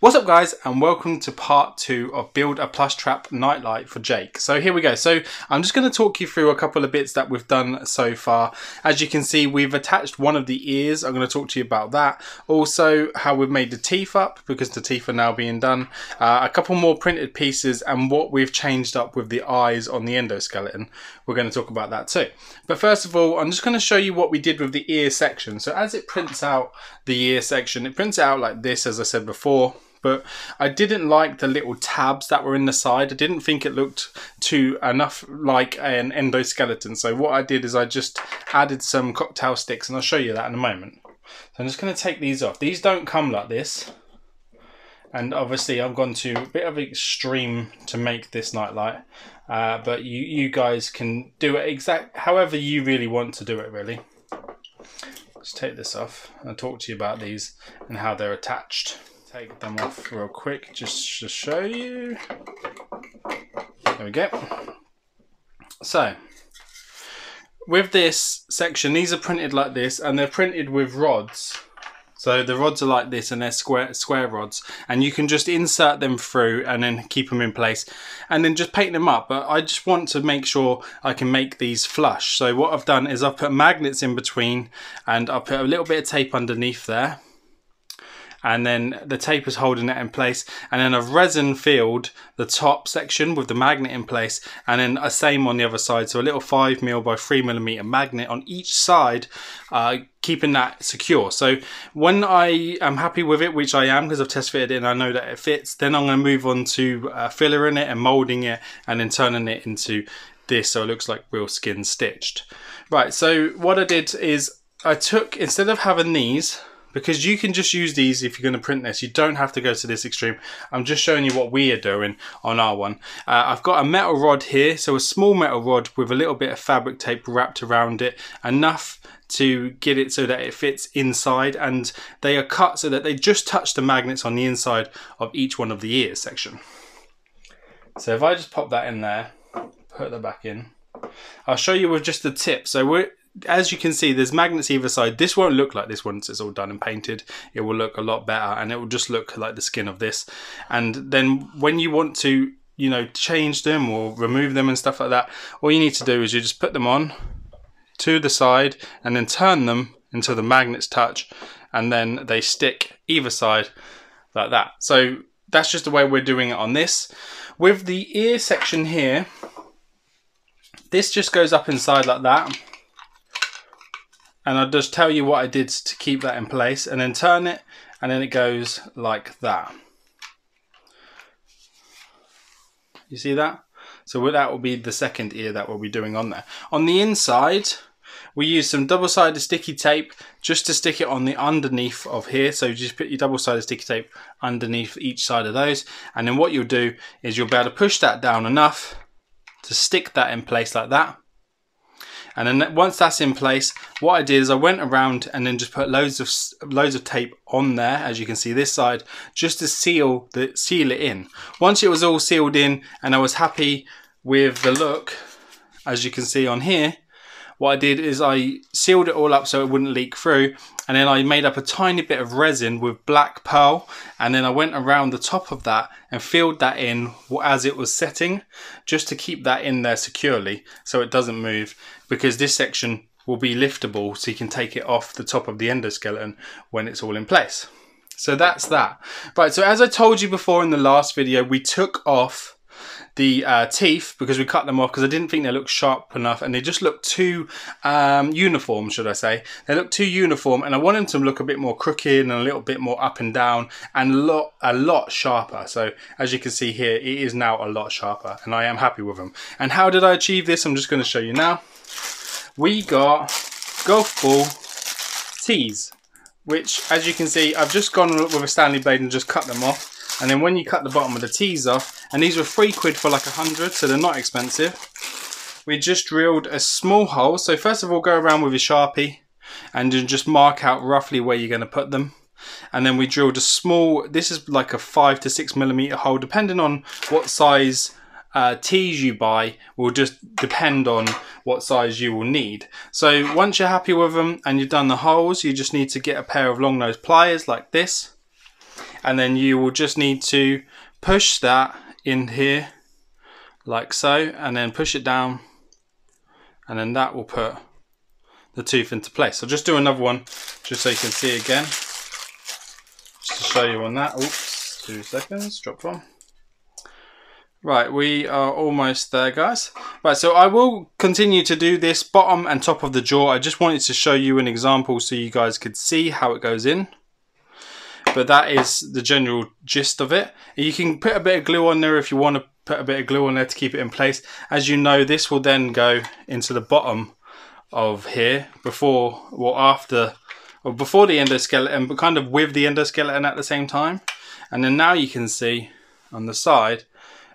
What's up guys, and welcome to part 2 of Build a Plushtrap Nightlight for Jake. So here we go. So I'm just going to talk you through a couple of bits that we've done so far. As you can see, we've attached one of the ears. I'm going to talk to you about that. Also how we've made the teeth up, because the teeth are now being done. A couple more printed pieces and what we've changed up with the eyes on the endoskeleton. We're going to talk about that too. But first of all, I'm just going to show you what we did with the ear section. So as it prints out the ear section, it prints out like this, as I said before. But I didn't like the little tabs that were in the side. I didn't think it looked enough like an endoskeleton. So what I did is I just added some cocktail sticks, and I'll show you that in a moment. So I'm just going to take these off. These don't come like this. And obviously I've gone to a bit of extreme to make this nightlight. But you guys can do it however you really want to do it, really. Let's take this off and talk to you about these and how they're attached. Take them off real quick just to show you. There we go. So with this section, these are printed like this, and they're printed with rods. So the rods are like this, and they're square rods, and you can just insert them through and then keep them in place and then just paint them up. But I just want to make sure I can make these flush. So what I've done is I've put magnets in between, and I've put a little bit of tape underneath there. And then the tape is holding it in place, and then I've resin filled the top section with the magnet in place, and then a same on the other side, so a little 5mm by 3mm magnet on each side, keeping that secure. So when I am happy with it, which I am because I've test fitted it and I know that it fits, then I'm going to move on to fillering it and moulding it and then turning it into this so it looks like real skin stitched. Right, so what I did is I took, instead of having these, because you can just use these if you're going to print this, you don't have to go to this extreme. I'm just showing you what we are doing on our one. I've got a metal rod here, so a small metal rod with a little bit of fabric tape wrapped around it, enough to get it so that it fits inside, and they are cut so that they just touch the magnets on the inside of each one of the ears section. So if I just pop that in there, put that back in, I'll show you with just the tip. So as you can see, there's magnets either side. This won't look like this once it's all done and painted. It will look a lot better, and it will just look like the skin of this. And then when you want to, you know, change them or remove them and stuff like that, all you need to do is you just put them on to the side and then turn them until the magnets touch, and then they stick either side like that. So that's just the way we're doing it on this. With the ear section here, this just goes up inside like that. And I'll just tell you what I did to keep that in place, and then turn it, and then it goes like that. You see that? So that will be the second ear that we'll be doing on there. On the inside, we use some double-sided sticky tape just to stick it on the underneath of here. So you just put your double-sided sticky tape underneath each side of those. And then what you'll do is you'll be able to push that down enough to stick that in place like that. And then once that's in place, what I did is I went around and then just put loads of tape on there, as you can see this side, just to seal it in. Once it was all sealed in and I was happy with the look, as you can see on here, what I did is I sealed it all up so it wouldn't leak through, and then I made up a tiny bit of resin with black pearl, and then I went around the top of that and filled that in as it was setting, just to keep that in there securely so it doesn't move, because this section will be liftable so you can take it off the top of the endoskeleton when it's all in place. So that's that. Right, so as I told you before in the last video, we took off the teeth because we cut them off because I didn't think they looked sharp enough, and they just looked too uniform, should I say. They looked too uniform, and I wanted them to look a bit more crooked and a little bit more up and down and a lot sharper. So as you can see here, it is now a lot sharper, and I am happy with them. And how did I achieve this? I'm just going to show you now. We got golf ball tees, which, as you can see, I've just gone with a Stanley blade and just cut them off. And then when you cut the bottom of the tees off, and these were £3 for like 100, so they're not expensive, we just drilled a small hole. So first of all, go around with your Sharpie and then just mark out roughly where you're going to put them. And then we drilled a small, this is like a 5 to 6mm hole, depending on what size tees you buy will just depend on what size you will need. So once you're happy with them and you've done the holes, you just need to get a pair of long nose pliers like this. and then you will just need to push that in here like so, and then push it down, and then that will put the tooth into place. I'll just do another one just so you can see again, just to show you on that. Oops, 2 seconds, drop one. Right, we are almost there, guys. Right, so I will continue to do this bottom and top of the jaw. I just wanted to show you an example so you guys could see how it goes in. But that is the general gist of it. You can put a bit of glue on there if you want to put a bit of glue on there to keep it in place. As you know, this will then go into the bottom of here before or after, or before the endoskeleton, but kind of with the endoskeleton at the same time. And then now you can see on the side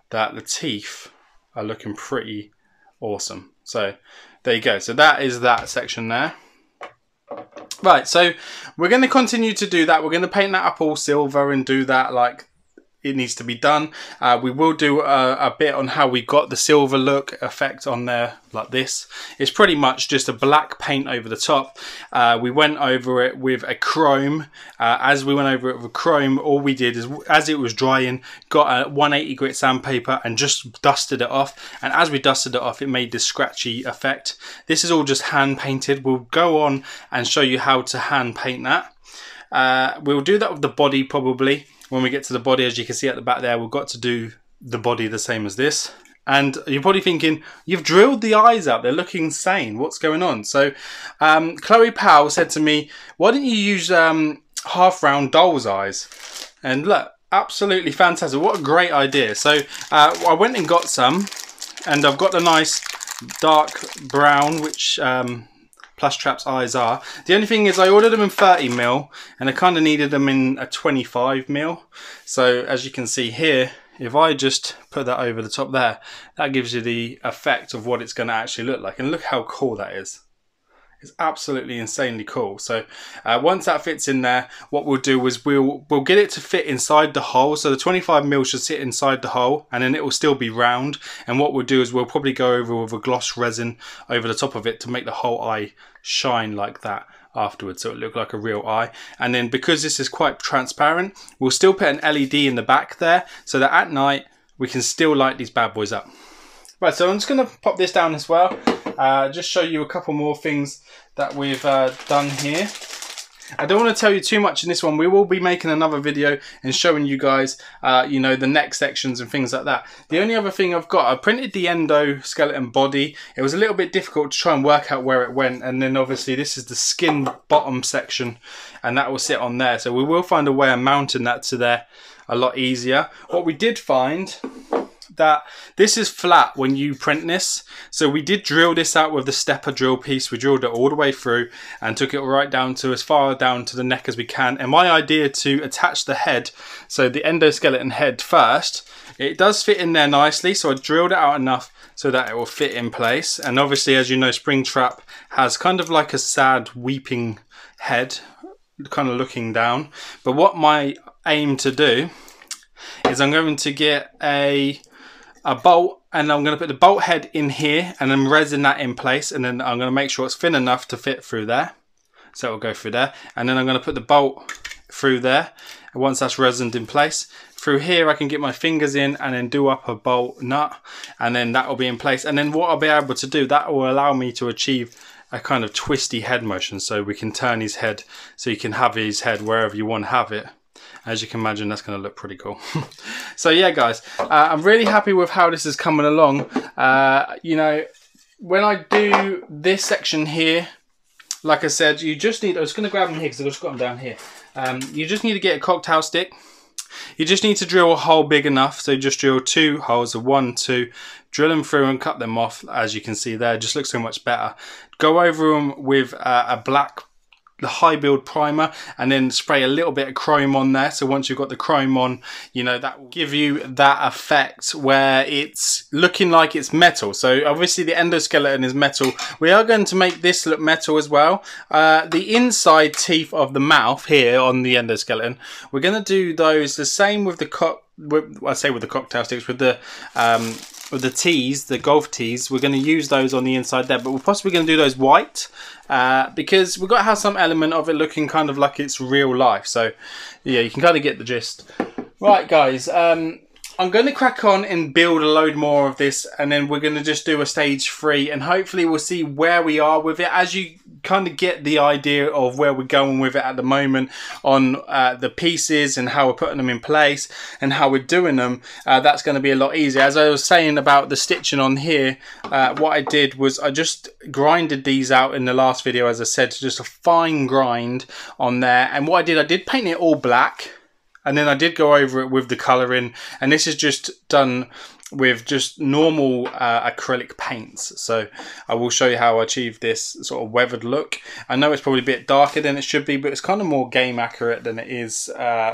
that the teeth are looking pretty awesome. So there you go. So that is that section there. Right, so we're going to continue to do that. We're going to paint that up all silver and do that like it needs to be done. We will do a bit on how we got the silver look effect on there like this. It's pretty much just a black paint over the top. We went over it with a chrome. As we went over it with chrome, all we did is, as it was drying, got a 180 grit sandpaper and just dusted it off. And as we dusted it off, it made this scratchy effect. This is all just hand painted. We'll go on and show you how to hand paint that. We'll do that with the body probably. When we get to the body, as you can see at the back there, we've got to do the body the same as this. And you're probably thinking, you've drilled the eyes out, they're looking insane, what's going on? So Chloe Powell said to me, why don't you use half round doll's eyes? And look, absolutely fantastic, what a great idea. So I went and got some, and I've got the nice dark brown, which Plushtrap's eyes are. The only thing is I ordered them in 30mm and I kind of needed them in a 25mm. So as you can see here, if I just put that over the top there, that gives you the effect of what it's going to actually look like. And look how cool that is. It's absolutely insanely cool. So once that fits in there, what we'll do is we'll get it to fit inside the hole. So the 25mm should sit inside the hole, and then it will still be round. And what we'll do is we'll probably go over with a gloss resin over the top of it to make the whole eye shine like that afterwards, so it look like a real eye. And then because this is quite transparent, we'll still put an LED in the back there so that at night we can still light these bad boys up. Right, so I'm just going to pop this down as well. Just show you a couple more things that we've done here. I don't want to tell you too much in this one. We will be making another video and showing you guys, you know, the neck sections and things like that. The only other thing I've got, I printed the endoskeleton body. It was a little bit difficult to try and work out where it went. And then obviously this is the skin bottom section, and that will sit on there. So we will find a way of mounting that to there a lot easier. What we did find, that this is flat when you print this, so we did drill this out with the stepper drill piece. We drilled it all the way through and took it right down to as far down to the neck as we can. And my idea to attach the head, so the endoskeleton head first, it does fit in there nicely, so I drilled it out enough so that it will fit in place. And obviously, as you know, Springtrap has kind of like a sad weeping head kind of looking down. But what my aim to do is I'm going to get a bolt, and I'm going to put the bolt head in here and then resin that in place, and then I'm going to make sure it's thin enough to fit through there, so it'll go through there. And then I'm going to put the bolt through there, and once that's resined in place, through here I can get my fingers in and then do up a bolt nut, and then that will be in place. And then what I'll be able to do, that will allow me to achieve a kind of twisty head motion, so we can turn his head, so you can have his head wherever you want to have it. As you can imagine, that's going to look pretty cool. So yeah, guys, I'm really happy with how this is coming along. You know, when I do this section here, like I said, you just need, I was going to grab them here because I've just got them down here. You just need to get a cocktail stick. You just need to drill a hole big enough. So just drill 2 holes of 1, 2, drill them through and cut them off. As you can see there, it just looks so much better. Go over them with the high build primer, and then spray a little bit of chrome on there. So once you've got the chrome on, you know, that will give you that effect where it's looking like it's metal. So obviously the endoskeleton is metal. We are going to make this look metal as well. The inside teeth of the mouth here on the endoskeleton, we're going to do those the same with the with the cocktail sticks, with the the tees, the golf tees, we're going to use those on the inside there, but we're possibly going to do those white because we've got to have some element of it looking kind of like it's real life. So yeah, you can kind of get the gist. Right guys, I'm going to crack on and build a load more of this, and then we're going to just do a stage 3, and hopefully we'll see where we are with it as you kind of get the idea of where we're going with it at the moment on the pieces and how we're putting them in place and how we're doing them. That's going to be a lot easier. As I was saying about the stitching on here, what I did was I just grinded these out in the last video, as I said, just a fine grind on there. And what I did paint it all black. And then I did go over it with the colouring, and this is just done with just normal acrylic paints. So I will show you how I achieved this sort of weathered look. I know it's probably a bit darker than it should be, but it's kind of more game accurate than it is,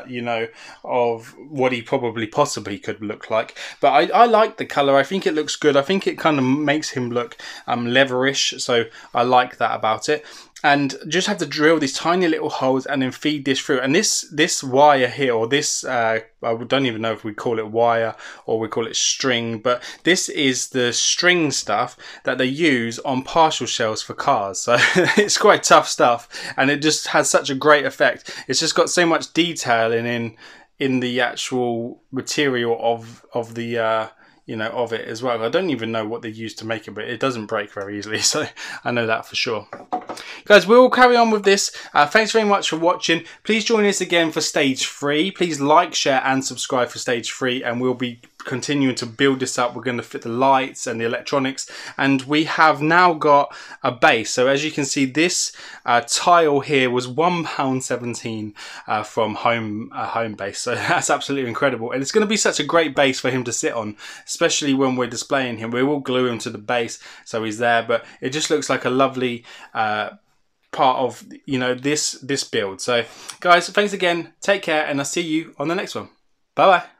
you know, of what he probably possibly could look like. But I like the colour. I think it looks good. I think it kind of makes him look leatherish, so I like that about it. And just have to drill these tiny little holes and then feed this through. And this wire here, or this, I don't even know if we call it wire or we call it string, but this is the string stuff that they use on partial shells for cars. So it's quite tough stuff, and it just has such a great effect. It's just got so much detailing in the actual material of the you know, of it as well. I don't even know what they use to make it, but it doesn't break very easily, so I know that for sure. Guys, we'll carry on with this. Thanks very much for watching. Please join us again for stage 3. Please like, share and subscribe for stage 3, and we'll be continuing to build this up. We're going to fit the lights and the electronics, and we have now got a base. So as you can see, this tile here was £1.17 from home base, so that's absolutely incredible, and it's going to be such a great base for him to sit on, especially when we're displaying him. We will glue him to the base so he's there, but it just looks like a lovely part of, you know, this build. So guys, thanks again, take care, and I'll see you on the next one. Bye bye.